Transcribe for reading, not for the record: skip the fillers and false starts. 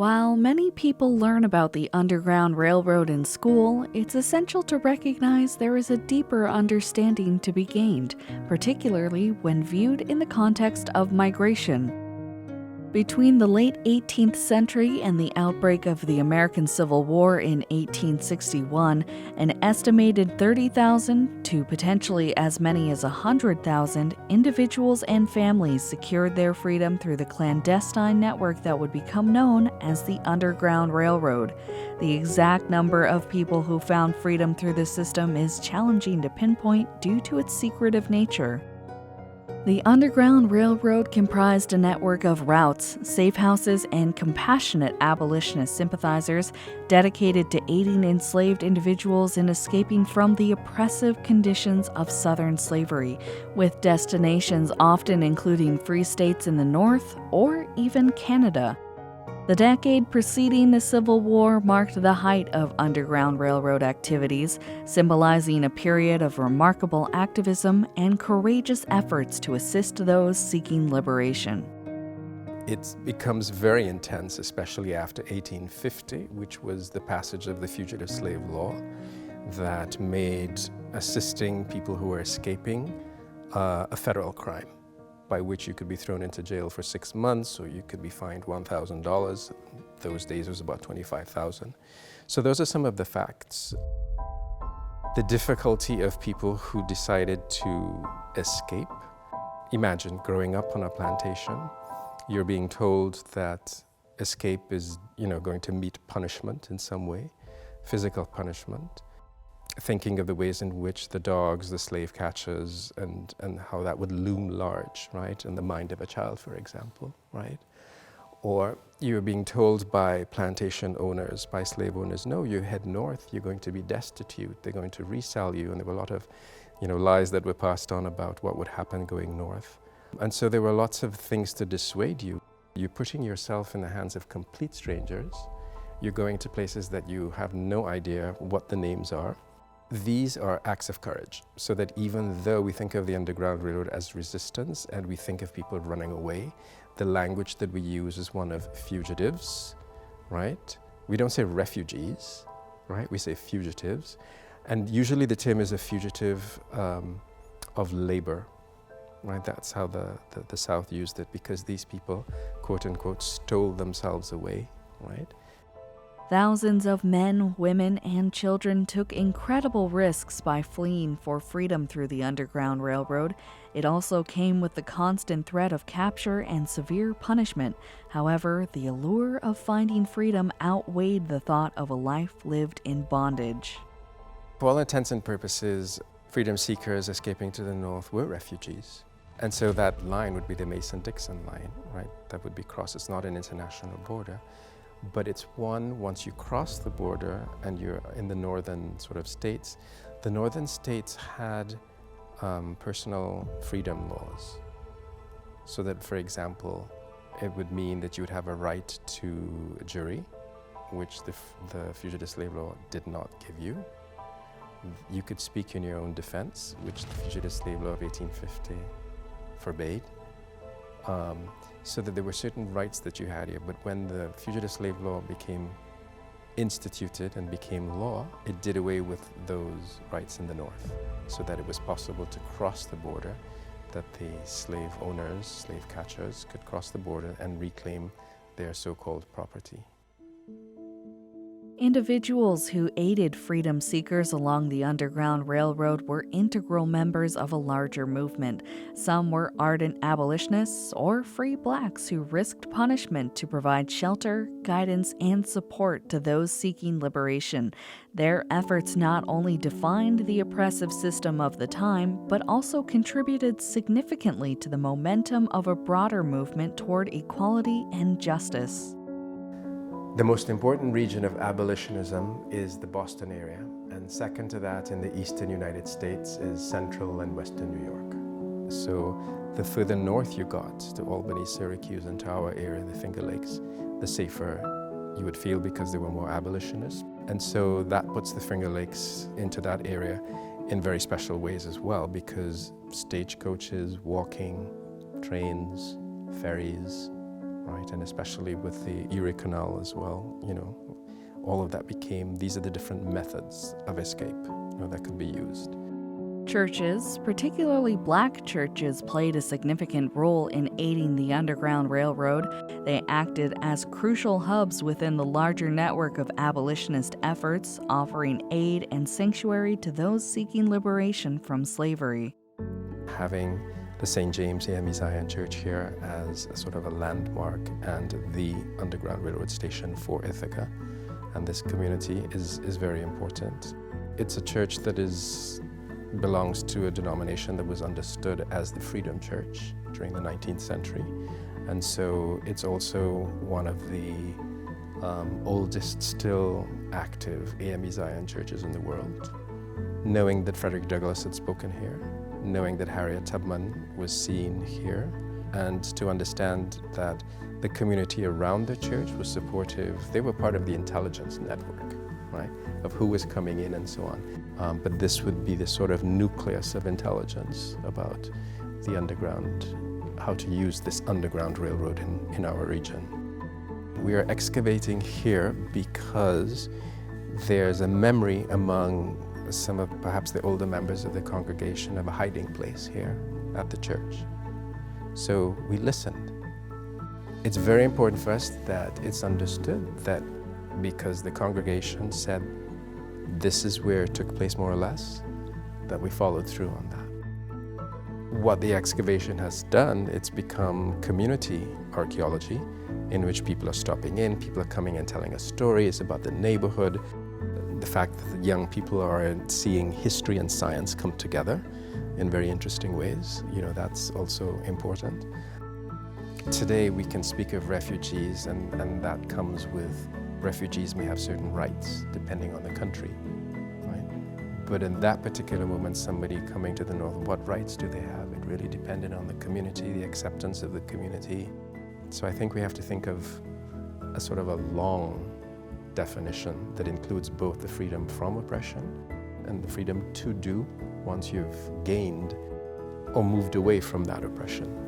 While many people learn about the Underground Railroad in school, it's essential to recognize there is a deeper understanding to be gained, particularly when viewed in the context of migration. Between the late 18th century and the outbreak of the American Civil War in 1861, an estimated 30,000 to potentially as many as 100,000 individuals and families secured their freedom through the clandestine network that would become known as the Underground Railroad. The exact number of people who found freedom through this system is challenging to pinpoint due to its secretive nature. The Underground Railroad comprised a network of routes, safe houses, and compassionate abolitionist sympathizers dedicated to aiding enslaved individuals in escaping from the oppressive conditions of Southern slavery, with destinations often including free states in the North or even Canada. The decade preceding the Civil War marked the height of Underground Railroad activities, symbolizing a period of remarkable activism and courageous efforts to assist those seeking liberation. It becomes very intense, especially after 1850, which was the passage of the Fugitive Slave Law that made assisting people who were escaping a federal crime, by which you could be thrown into jail for 6 months or you could be fined $1,000. Those days it was about $25,000. So those are some of the facts. The difficulty of people who decided to escape. Imagine growing up on a plantation, you're being told that escape is, going to meet punishment in some way, physical punishment. Thinking of the ways in which the dogs, the slave catchers, and how that would loom large, right, in the mind of a child, for example, right? Or you're being told by plantation owners, by slave owners, no, you head north, you're going to be destitute, they're going to resell you, and there were a lot of, lies that were passed on about what would happen going north. And so there were lots of things to dissuade you. You're putting yourself in the hands of complete strangers. You're going to places that you have no idea what the names are. These are acts of courage, so that even though we think of the Underground Railroad as resistance and we think of people running away, the language that we use is one of fugitives, right? We don't say refugees, right? We say fugitives. And usually the term is a fugitive of labor, right? That's how the South used it, because these people, quote unquote, stole themselves away, right? Thousands of men, women, and children took incredible risks by fleeing for freedom through the Underground Railroad. It also came with the constant threat of capture and severe punishment. However, the allure of finding freedom outweighed the thought of a life lived in bondage. For all intents and purposes, freedom seekers escaping to the north were refugees. And so that line would be the Mason-Dixon line, right? That would be crossed. It's not an international border. But it's one, once you cross the border and you're in the northern sort of states, the northern states had personal freedom laws. So that, for example, it would mean that you would have a right to a jury, which the Fugitive Slave Law did not give you. You could speak in your own defense, which the Fugitive Slave Law of 1850 forbade. So that there were certain rights that you had here, but when the Fugitive Slave Law became instituted and became law, it did away with those rights in the North, so that it was possible to cross the border, that the slave owners, slave catchers could cross the border and reclaim their so-called property. Individuals who aided freedom seekers along the Underground Railroad were integral members of a larger movement. Some were ardent abolitionists or free blacks who risked punishment to provide shelter, guidance, and support to those seeking liberation. Their efforts not only defined the oppressive system of the time, but also contributed significantly to the momentum of a broader movement toward equality and justice. The most important region of abolitionism is the Boston area, and second to that in the eastern United States is central and western New York. So the further north you got, to Albany, Syracuse, and Tower area, the Finger Lakes, the safer you would feel because there were more abolitionists. And so that puts the Finger Lakes into that area in very special ways as well, because stagecoaches, walking, trains, ferries, right? And especially with the Erie Canal as well, all of that these are the different methods of escape, that could be used. Churches, particularly black churches, played a significant role in aiding the Underground Railroad. They acted as crucial hubs within the larger network of abolitionist efforts, offering aid and sanctuary to those seeking liberation from slavery. Having the St. James AME Zion Church here as a sort of a landmark and the Underground Railroad station for Ithaca and this community is very important. It's a church that belongs to a denomination that was understood as the Freedom Church during the 19th century. And so it's also one of the oldest still active AME Zion churches in the world. Knowing that Frederick Douglass had spoken here, knowing that Harriet Tubman was seen here, and to understand that the community around the church was supportive. They were part of the intelligence network, right, of who was coming in and so on. But this would be the sort of nucleus of intelligence about the underground, how to use this Underground Railroad in our region. We are excavating here because there's a memory among some of perhaps the older members of the congregation of a hiding place here at the church. So we listened. It's very important for us that it's understood that because the congregation said this is where it took place more or less, that we followed through on that. What the excavation has done, it's become community archaeology in which people are stopping in, people are coming and telling us stories about the neighborhood, the fact that the young people are seeing history and science come together in very interesting ways, that's also important. Today we can speak of refugees and that comes with refugees may have certain rights depending on the country, right? But in that particular moment, somebody coming to the north, what rights do they have? It really depended on the community, the acceptance of the community. So I think we have to think of a sort of a long definition that includes both the freedom from oppression and the freedom to do once you've gained or moved away from that oppression.